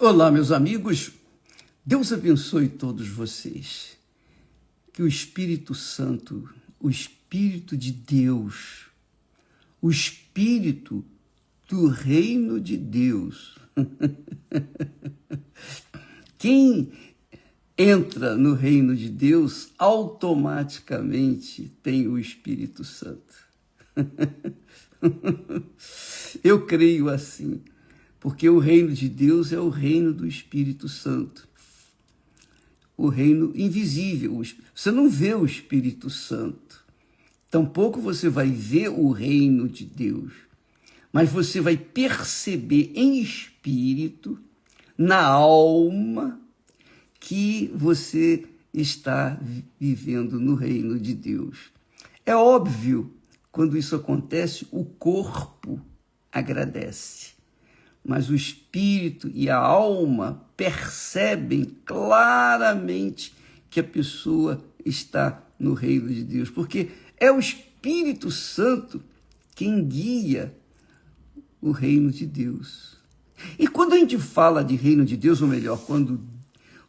Olá, meus amigos. Deus abençoe todos vocês. Que o Espírito Santo, o Espírito de Deus, o Espírito do Reino de Deus, quem entra no Reino de Deus automaticamente tem o Espírito Santo. Eu creio assim. Porque o reino de Deus é o reino do Espírito Santo. O reino invisível. Você não vê o Espírito Santo. Tampouco você vai ver o reino de Deus. Mas você vai perceber em espírito, na alma, que você está vivendo no reino de Deus. É óbvio, quando isso acontece, o corpo agradece. Mas o espírito e a alma percebem claramente que a pessoa está no reino de Deus, porque é o Espírito Santo quem guia o reino de Deus. E quando a gente fala de reino de Deus, ou melhor, quando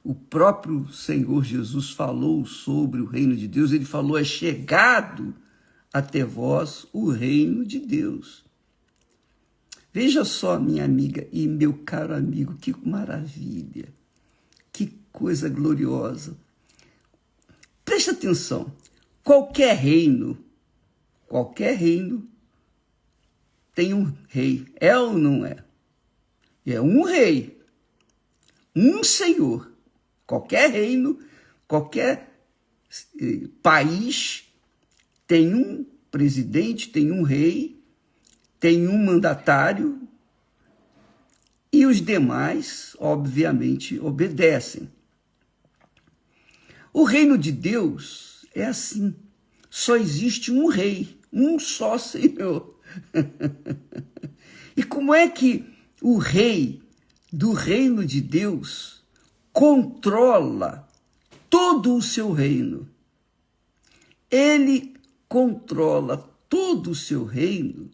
o próprio Senhor Jesus falou sobre o reino de Deus, ele falou: é chegado até vós o reino de Deus. Veja só, minha amiga e meu caro amigo, que maravilha, que coisa gloriosa. Presta atenção, qualquer reino tem um rei, é ou não é? É um rei, um senhor. Qualquer reino, qualquer país tem um presidente, tem um rei, tem um mandatário e os demais, obviamente, obedecem. O reino de Deus é assim. Só existe um rei, um só Senhor. E como é que o rei do reino de Deus controla todo o seu reino? Ele controla todo o seu reino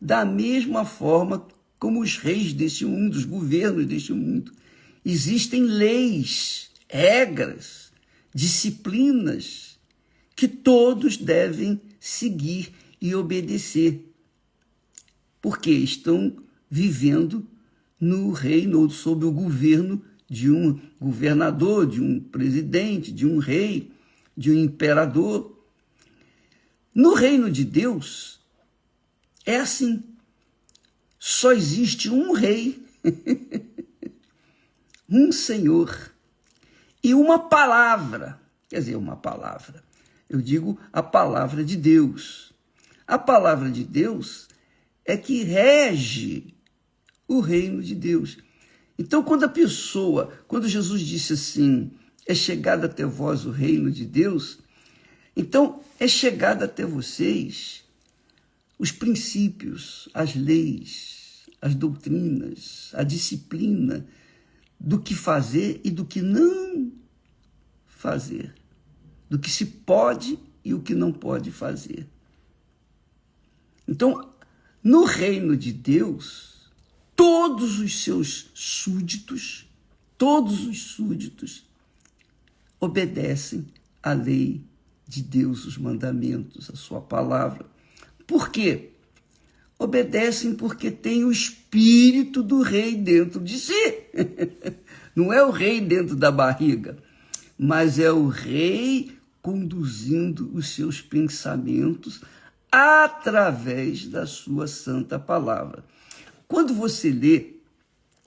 da mesma forma como os reis deste mundo, os governos deste mundo. Existem leis, regras, disciplinas que todos devem seguir e obedecer, porque estão vivendo no reino ou sob o governo de um governador, de um presidente, de um rei, de um imperador. No reino de Deus, é assim, só existe um rei, um senhor e uma palavra, quer dizer, uma palavra, eu digo a palavra de Deus. A palavra de Deus é que rege o reino de Deus. Então, quando Jesus disse assim, é chegado até vós o reino de Deus, então é chegado até vocês os princípios, as leis, as doutrinas, a disciplina do que fazer e do que não fazer, do que se pode e o que não pode fazer. Então, no reino de Deus, todos os seus súditos, obedecem à lei de Deus, os mandamentos, a sua palavra. Por quê? Obedecem porque tem o espírito do rei dentro de si. Não é o rei dentro da barriga, mas é o rei conduzindo os seus pensamentos através da sua santa palavra. Quando você lê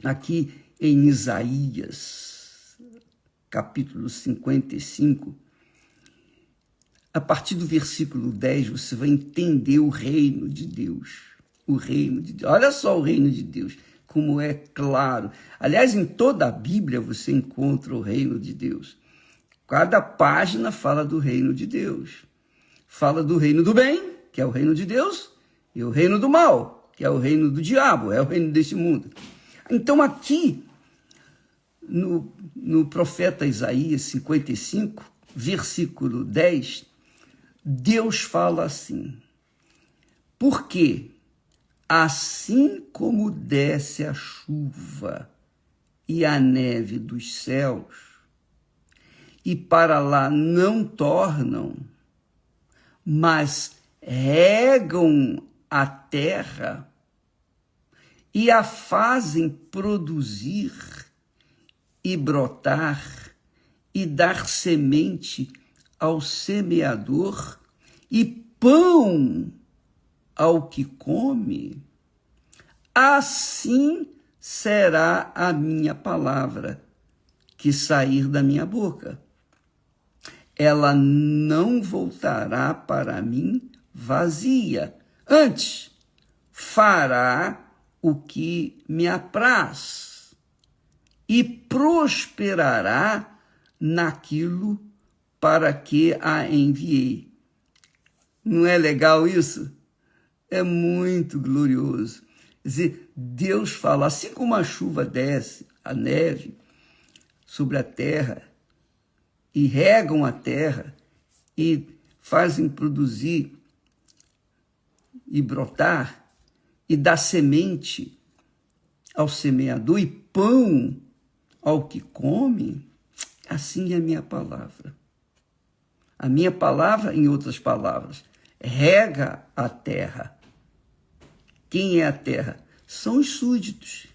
aqui em Isaías, capítulo 55, a partir do versículo 10, você vai entender o reino de Deus. O reino de Deus. Olha só o reino de Deus, como é claro. Aliás, em toda a Bíblia você encontra o reino de Deus. Cada página fala do reino de Deus. Fala do reino do bem, que é o reino de Deus, e o reino do mal, que é o reino do diabo, é o reino deste mundo. Então aqui, no profeta Isaías 55, versículo 10, Deus fala assim: porque assim como desce a chuva e a neve dos céus, e para lá não tornam, mas regam a terra e a fazem produzir e brotar e dar semente ao semeador e pão ao que come, assim será a minha palavra que sair da minha boca. Ela não voltará para mim vazia, antes fará o que me apraz e prosperará naquilo para que a enviei. Não é legal isso? É muito glorioso. Quer dizer, Deus fala, assim como a chuva desce, a neve, sobre a terra, e regam a terra, e fazem produzir e brotar, e dá semente ao semeador, e pão ao que come, assim é a minha palavra. A minha palavra, em outras palavras, rega a terra. Quem é a terra? São os súditos.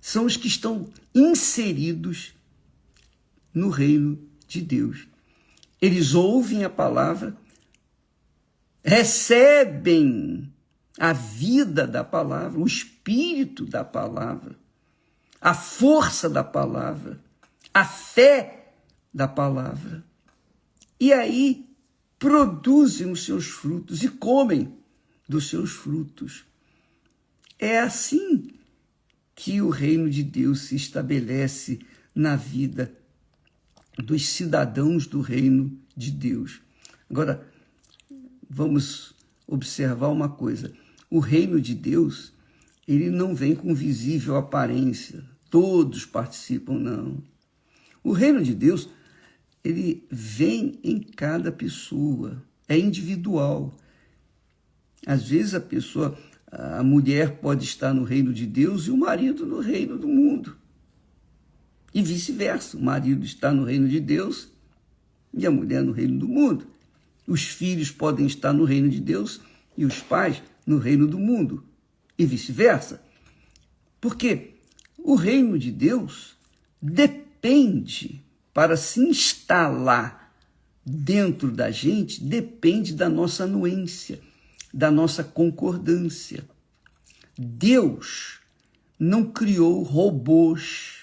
São os que estão inseridos no reino de Deus. Eles ouvem a palavra, recebem a vida da palavra, o espírito da palavra, a força da palavra, a fé da palavra. E aí produzem os seus frutos e comem dos seus frutos. É assim que o reino de Deus se estabelece na vida dos cidadãos do reino de Deus. Agora, vamos observar uma coisa. O reino de Deus, ele não vem com visível aparência. Todos participam, não. O reino de Deus, ele vem em cada pessoa. É individual. Às vezes a mulher pode estar no reino de Deus e o marido no reino do mundo. E vice-versa, o marido está no reino de Deus e a mulher no reino do mundo. Os filhos podem estar no reino de Deus e os pais no reino do mundo, e vice-versa. Porque o reino de Deus depende, para se instalar dentro da gente, depende da nossa anuência, da nossa concordância. Deus não criou robôs.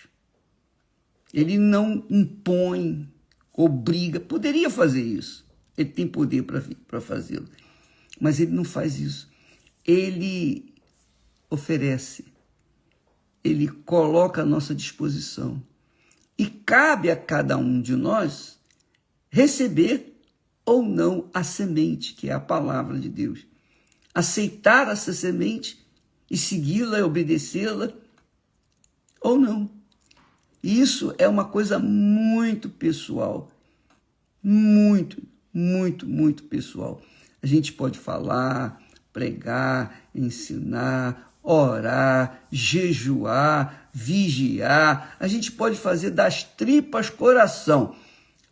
Ele não impõe, obriga. Poderia fazer isso. Ele tem poder para fazê-lo. Mas ele não faz isso. Ele oferece. Ele coloca à nossa disposição. E cabe a cada um de nós receber ou não a semente, que é a palavra de Deus. Aceitar essa semente e segui-la, obedecê-la ou não. Isso é uma coisa muito pessoal, muito, muito, muito pessoal. A gente pode falar, pregar, ensinar, orar, jejuar, vigiar. A gente pode fazer das tripas coração.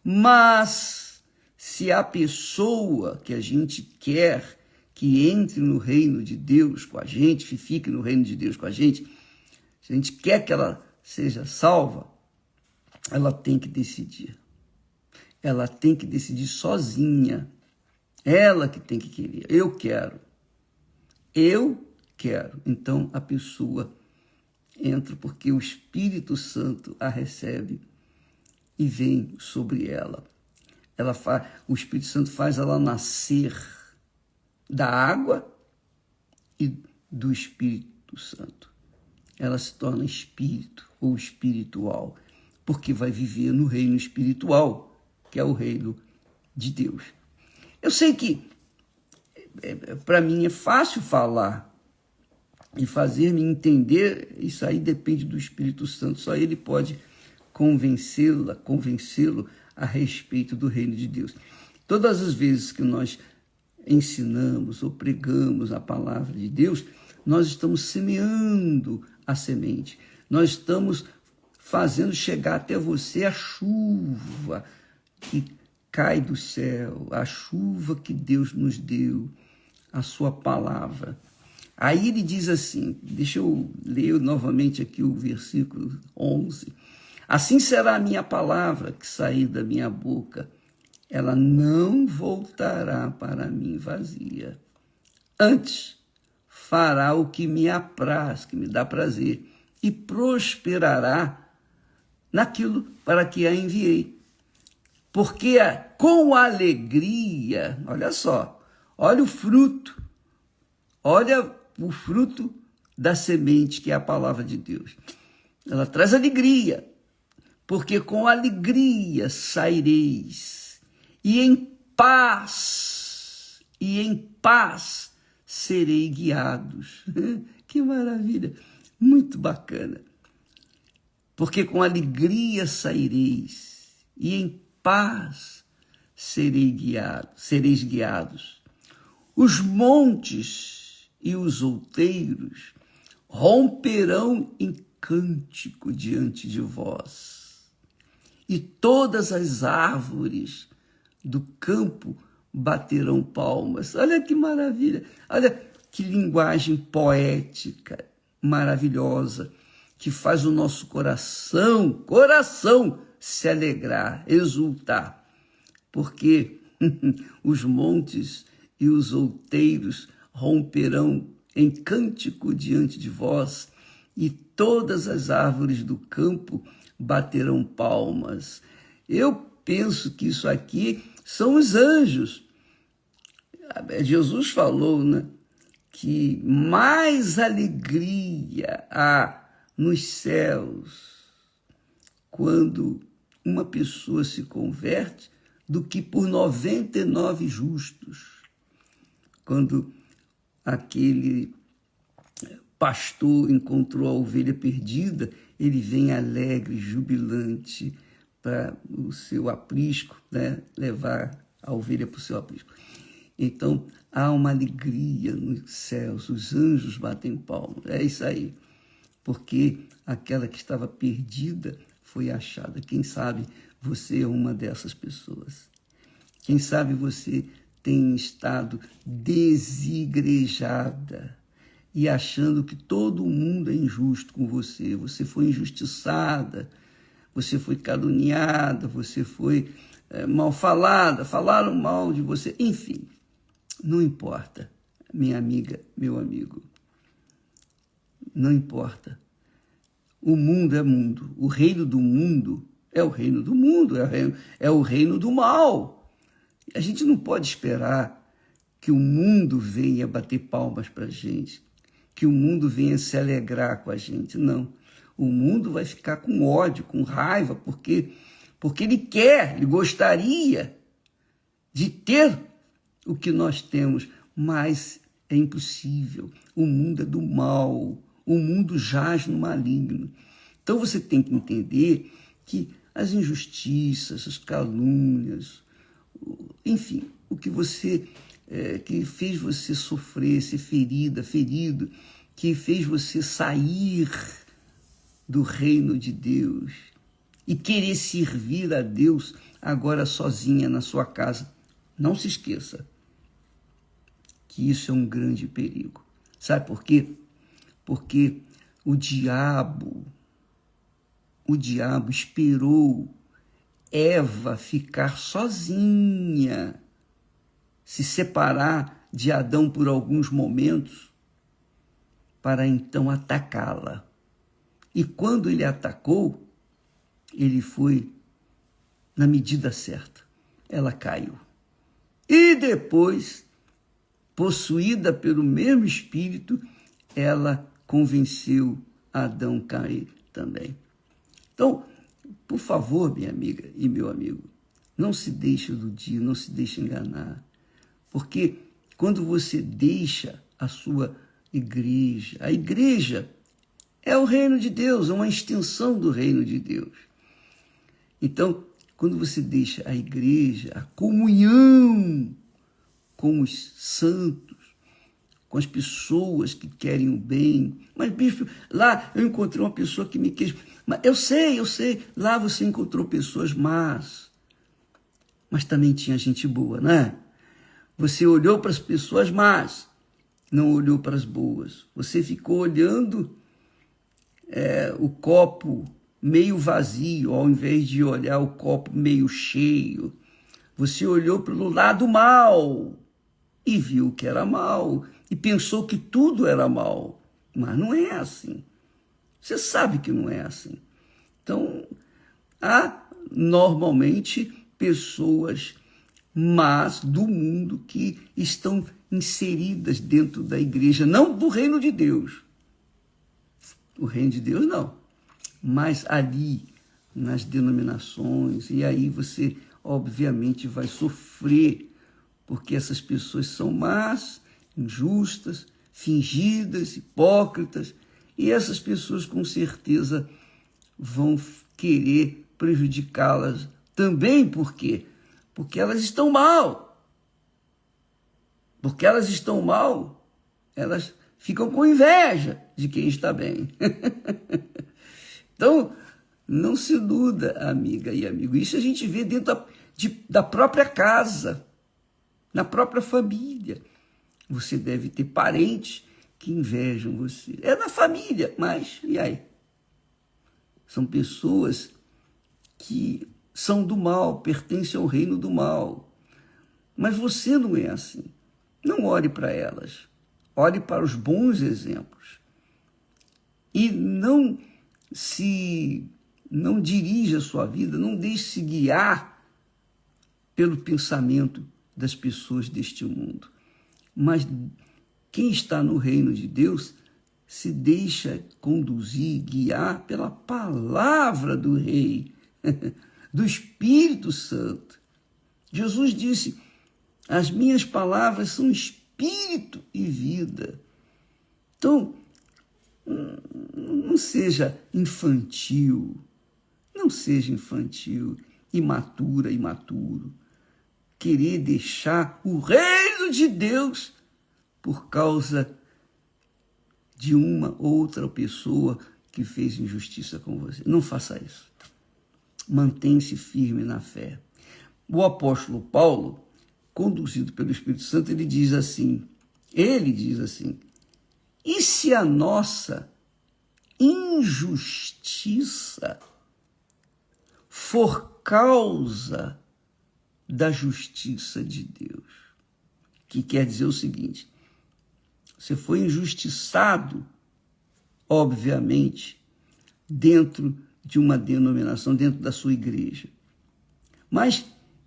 Mas se a pessoa que a gente quer que entre no reino de Deus com a gente, que fique no reino de Deus com a gente, se a gente quer que ela seja salva, ela tem que decidir. Ela tem que decidir sozinha. Ela que tem que querer. Eu quero. Então a pessoa entra porque o Espírito Santo a recebe e vem sobre ela. O Espírito Santo faz ela nascer da água e do Espírito Santo. Ela se torna espírito ou espiritual, porque vai viver no reino espiritual, que é o reino de Deus. Eu sei que para mim é fácil falar e fazer-me entender, isso aí depende do Espírito Santo, só ele pode convencê-lo a respeito do reino de Deus. Todas as vezes que nós ensinamos ou pregamos a palavra de Deus, nós estamos semeando a semente. Nós estamos fazendo chegar até você a chuva que cai do céu, a chuva que Deus nos deu, a sua palavra. Aí ele diz assim, deixa eu ler novamente aqui o versículo 11. Assim será a minha palavra que sair da minha boca, ela não voltará para mim vazia. Antes, fará o que me apraz, que me dá prazer, e prosperará naquilo para que a enviei. Porque com alegria, olha só, olha o fruto da semente que é a palavra de Deus. Ela traz alegria, porque com alegria saireis, e em paz serei guiados. Que maravilha, muito bacana. Porque com alegria saireis, e em paz sereis guiados. Os montes e os outeiros romperão em cântico diante de vós, e todas as árvores do campo baterão palmas. Olha que maravilha, olha que linguagem poética, maravilhosa, que faz o nosso coração se alegrar, exultar, porque os montes e os outeiros romperão em cântico diante de vós, e todas as árvores do campo baterão palmas. Eu penso que isso aqui são os anjos. Jesus falou, né, que mais alegria há nos céus quando uma pessoa se converte do que por 99 justos. Quando aquele pastor encontrou a ovelha perdida, ele vem alegre, jubilante para o seu aprisco, né? Levar a ovelha para o seu aprisco. Então, há uma alegria nos céus, os anjos batem palmas, é isso aí, porque aquela que estava perdida foi achada. Quem sabe você é uma dessas pessoas. Quem sabe você tem estado desigrejada e achando que todo mundo é injusto com você. Você foi injustiçada, você foi caluniada, você foi mal falada, falaram mal de você. Enfim, não importa, minha amiga, meu amigo. Não importa. O mundo é mundo. O reino do mundo é o reino do mundo, é o reino do mal. A gente não pode esperar que o mundo venha bater palmas para a gente, que o mundo venha se alegrar com a gente. Não. O mundo vai ficar com ódio, com raiva, porque ele gostaria de ter o que nós temos, mas é impossível. O mundo é do mal, o mundo jaz no maligno. Então você tem que entender que as injustiças, as calúnias, enfim, o que que fez você sofrer, ser ferido, que fez você sair do reino de Deus e querer servir a Deus agora sozinha na sua casa. Não se esqueça que isso é um grande perigo. Sabe por quê? Porque o diabo esperou Eva ficar sozinha, se separar de Adão por alguns momentos, para então atacá-la. E quando ele atacou, ele foi na medida certa. Ela caiu. E depois, possuída pelo mesmo espírito, ela convenceu Adão a cair também. Então, por favor, minha amiga e meu amigo, não se deixe iludir, não se deixe enganar. Porque quando você deixa a sua igreja, a igreja é o reino de Deus, é uma extensão do reino de Deus. Então, quando você deixa a igreja, a comunhão com os santos, com as pessoas que querem o bem. Mas, bispo, lá eu encontrei uma pessoa que me quis. Mas eu sei, lá você encontrou pessoas más. Mas também tinha gente boa, né? Você olhou para as pessoas más, não olhou para as boas. Você ficou olhando o copo meio vazio, ao invés de olhar o copo meio cheio. Você olhou pelo lado mal e viu que era mal e pensou que tudo era mal. Mas não é assim. Você sabe que não é assim. Então, há normalmente pessoas más do mundo que estão inseridas dentro da igreja, não do reino de Deus. O reino de Deus não, mas ali nas denominações, e aí você obviamente vai sofrer, porque essas pessoas são más, injustas, fingidas, hipócritas, e essas pessoas com certeza vão querer prejudicá-las também, por quê? Porque elas estão mal. Porque elas estão mal, elas ficam com inveja de quem está bem. Então, não se iluda, amiga e amigo. Isso a gente vê dentro da própria casa, na própria família. Você deve ter parentes que invejam você. É na família, mas e aí? São pessoas que são do mal, pertencem ao reino do mal. Mas você não é assim. Não olhe para elas. Olhe para os bons exemplos. E não dirija a sua vida, não deixe-se guiar pelo pensamento das pessoas deste mundo. Mas quem está no reino de Deus se deixa conduzir, guiar pela palavra do Rei, do Espírito Santo. Jesus disse: as minhas palavras são espírito e vida. Então, não seja infantil, imaturo, querer deixar o reino de Deus por causa de uma outra pessoa que fez injustiça com você. Não faça isso. Mantém-se firme na fé. O apóstolo Paulo, conduzido pelo Espírito Santo, ele diz assim, e se a nossa injustiça for causa da justiça de Deus? Que quer dizer o seguinte: você foi injustiçado, obviamente, dentro de uma denominação, dentro da sua igreja. Mas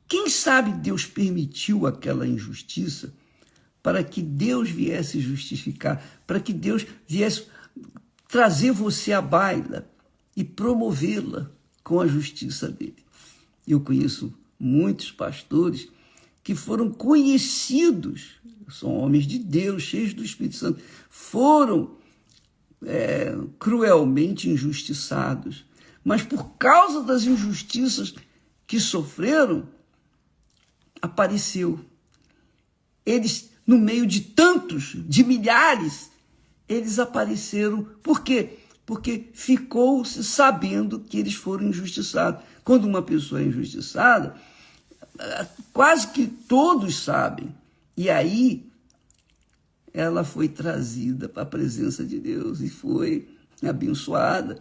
quem sabe Deus permitiu aquela injustiça para que Deus viesse justificar, para que Deus viesse trazer você à baila e promovê-la com a justiça dele. Eu conheço muitos pastores que foram conhecidos, são homens de Deus, cheios do Espírito Santo, foram cruelmente injustiçados, mas por causa das injustiças que sofreram, apareceu. Eles, no meio de tantos, de milhares, eles apareceram. Por quê? Porque ficou-se sabendo que eles foram injustiçados. Quando uma pessoa é injustiçada, quase que todos sabem. E aí, ela foi trazida para a presença de Deus e foi abençoada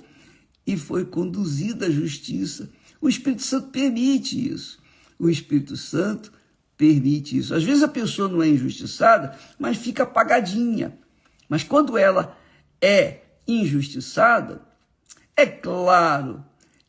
e foi conduzida à justiça. O Espírito Santo permite isso. O Espírito Santo permite isso. Às vezes a pessoa não é injustiçada, mas fica apagadinha. Mas quando ela é injustiçada, é claro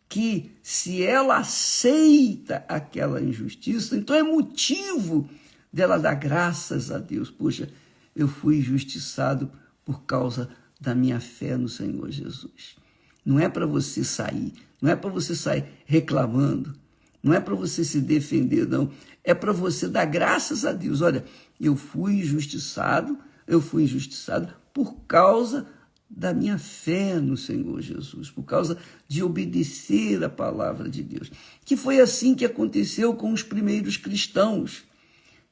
que se ela aceita aquela injustiça, então é motivo dela dar graças a Deus. Poxa, eu fui injustiçado por causa da minha fé no Senhor Jesus. Não é para você sair, não é para você sair reclamando, não é para você se defender, não. É para você dar graças a Deus. Olha, eu fui injustiçado por causa da minha fé no Senhor Jesus, por causa de obedecer a palavra de Deus. Que foi assim que aconteceu com os primeiros cristãos,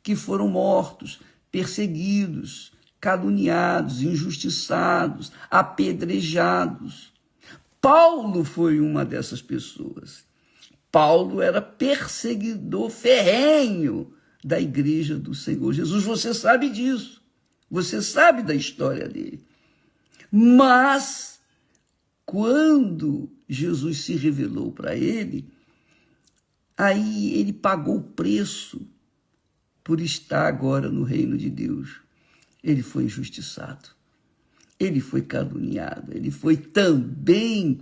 que foram mortos, perseguidos, caluniados, injustiçados, apedrejados. Paulo foi uma dessas pessoas. Paulo era perseguidor ferrenho da igreja do Senhor Jesus. Você sabe disso. Você sabe da história dele. Mas, quando Jesus se revelou para ele, aí ele pagou o preço por estar agora no reino de Deus. Ele foi injustiçado, ele foi caluniado, ele foi também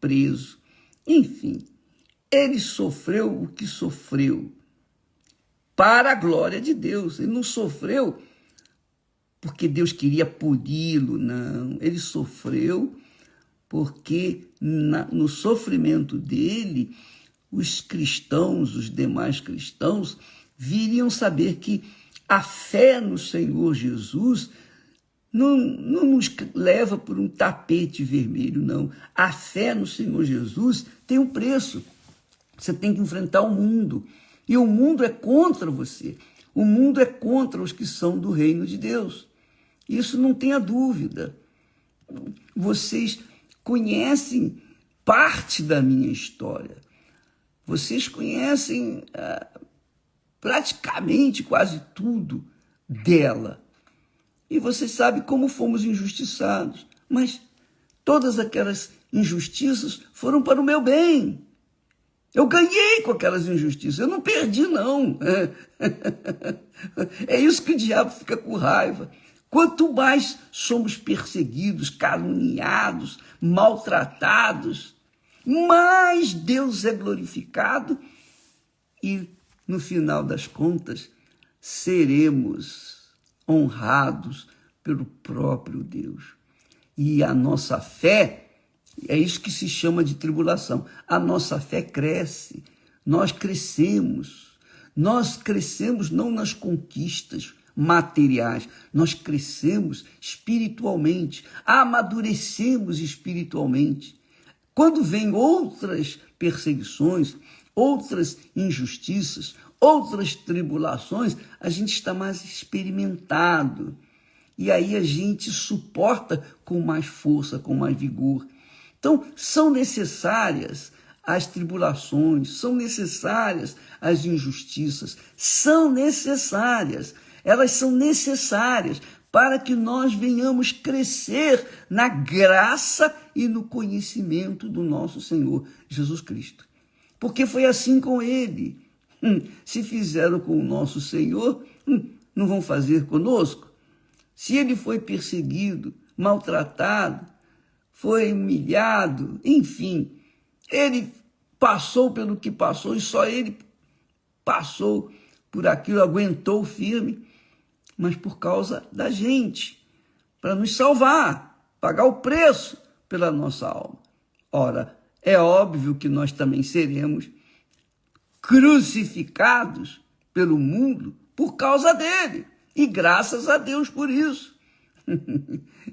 preso. Enfim, ele sofreu o que sofreu para a glória de Deus. Ele não sofreu porque Deus queria puni-lo, não. Ele sofreu porque no sofrimento dele, os cristãos, os demais cristãos, viriam saber que a fé no Senhor Jesus não nos leva por um tapete vermelho, não. A fé no Senhor Jesus tem um preço. Você tem que enfrentar o mundo. E o mundo é contra você. O mundo é contra os que são do reino de Deus. Isso não tenha dúvida. Vocês conhecem parte da minha história. Vocês conhecem praticamente quase tudo dela. E vocês sabem como fomos injustiçados. Mas todas aquelas injustiças foram para o meu bem. Eu ganhei com aquelas injustiças. Eu não perdi, não. É isso que o diabo fica com raiva. Quanto mais somos perseguidos, caluniados, maltratados, mais Deus é glorificado e, no final das contas, seremos honrados pelo próprio Deus. E a nossa fé, é isso que se chama de tribulação, a nossa fé cresce, nós crescemos não nas conquistas materiais, nós crescemos espiritualmente, amadurecemos espiritualmente. Quando vêm outras perseguições, outras injustiças, outras tribulações, a gente está mais experimentado. E aí a gente suporta com mais força, com mais vigor. Então, são necessárias as tribulações, são necessárias as injustiças, são necessárias. Elas são necessárias para que nós venhamos crescer na graça e no conhecimento do nosso Senhor Jesus Cristo. Porque foi assim com ele. Se fizeram com o nosso Senhor, não vão fazer conosco? Se ele foi perseguido, maltratado, foi humilhado, enfim, ele passou pelo que passou e só ele passou por aquilo, aguentou firme, mas por causa da gente, para nos salvar, pagar o preço pela nossa alma. Ora, é óbvio que nós também seremos crucificados pelo mundo por causa dele, e graças a Deus por isso.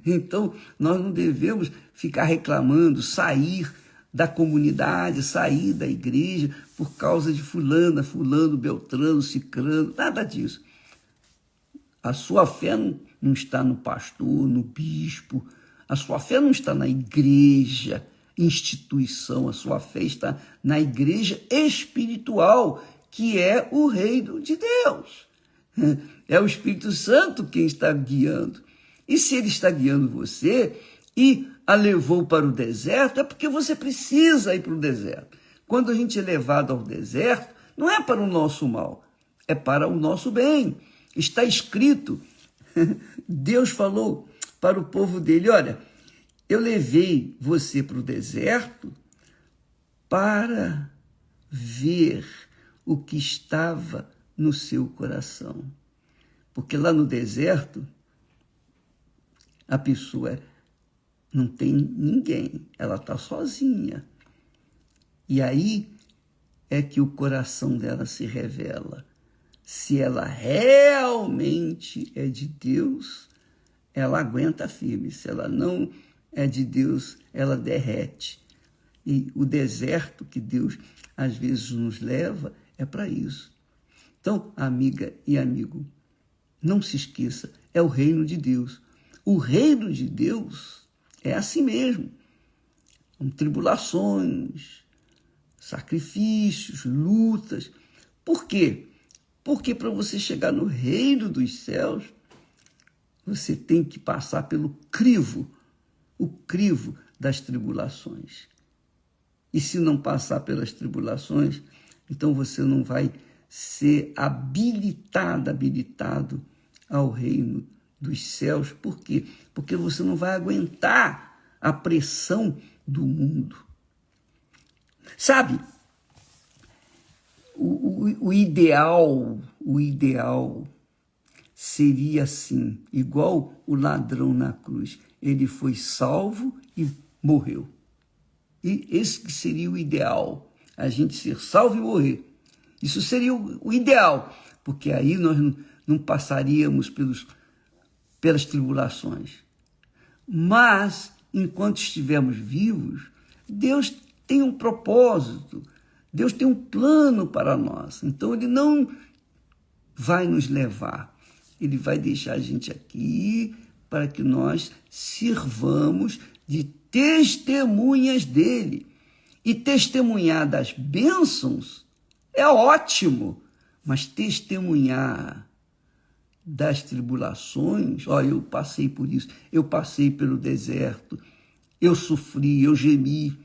Então, nós não devemos ficar reclamando, sair da comunidade, sair da igreja por causa de fulana, fulano, beltrano, cicrano, nada disso. A sua fé não está no pastor, no bispo, a sua fé não está na igreja, instituição, a sua fé está na igreja espiritual, que é o reino de Deus. É o Espírito Santo quem está guiando. E se ele está guiando você e a levou para o deserto, é porque você precisa ir para o deserto. Quando a gente é levado ao deserto, não é para o nosso mal, é para o nosso bem. Está escrito, Deus falou para o povo dele, olha, eu levei você para o deserto para ver o que estava no seu coração. Porque lá no deserto, a pessoa não tem ninguém, ela está sozinha. E aí é que o coração dela se revela. Se ela realmente é de Deus, ela aguenta firme. Se ela não é de Deus, ela derrete. E o deserto que Deus às vezes nos leva é para isso. Então, amiga e amigo, não se esqueça, é o reino de Deus. O reino de Deus é assim mesmo. Com tribulações, sacrifícios, lutas. Por quê? Porque para você chegar no reino dos céus, você tem que passar pelo crivo, o crivo das tribulações. E se não passar pelas tribulações, então você não vai ser habilitado ao reino dos céus. Por quê? Porque você não vai aguentar a pressão do mundo. Sabe, o ideal seria assim, igual o ladrão na cruz. Ele foi salvo e morreu. E esse que seria o ideal, a gente ser salvo e morrer. Isso seria o ideal, porque aí nós não passaríamos pelas tribulações. Mas, enquanto estivermos vivos, Deus tem um propósito, Deus tem um plano para nós. Então, Ele não vai nos levar, Ele vai deixar a gente aqui para que nós sirvamos de testemunhas dEle. E testemunhar das bênçãos é ótimo, mas testemunhar das tribulações, eu passei por isso, eu passei pelo deserto, eu sofri, eu gemi,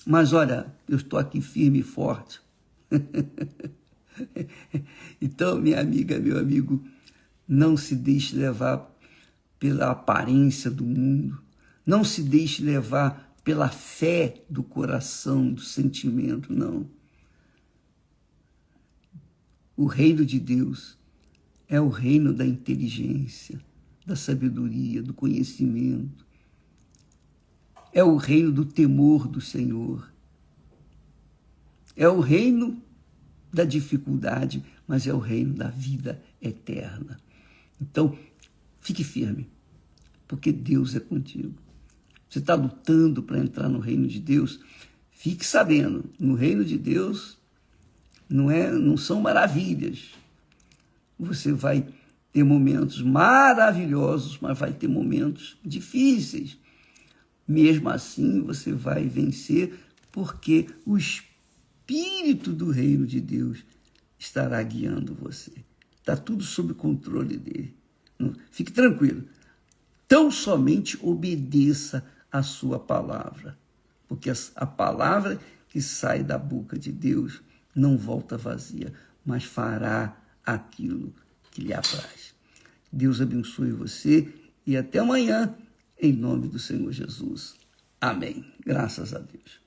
mas olha, eu estou aqui firme e forte. Então, minha amiga, meu amigo, não se deixe levar pela aparência do mundo, não se deixe levar pela fé do coração, do sentimento, não. O reino de Deus é o reino da inteligência, da sabedoria, do conhecimento. É o reino do temor do Senhor. É o reino da dificuldade, mas é o reino da vida eterna. Então, fique firme, porque Deus é contigo. Você está lutando para entrar no reino de Deus? Fique sabendo, no reino de Deus não são maravilhas. Você vai ter momentos maravilhosos, mas vai ter momentos difíceis. Mesmo assim, você vai vencer, porque o Espírito do reino de Deus estará guiando você. Está tudo sob o controle dele. Fique tranquilo. Tão somente obedeça a sua palavra, porque a palavra que sai da boca de Deus não volta vazia, mas fará aquilo que lhe apraz. Deus abençoe você e até amanhã, em nome do Senhor Jesus. Amém. Graças a Deus.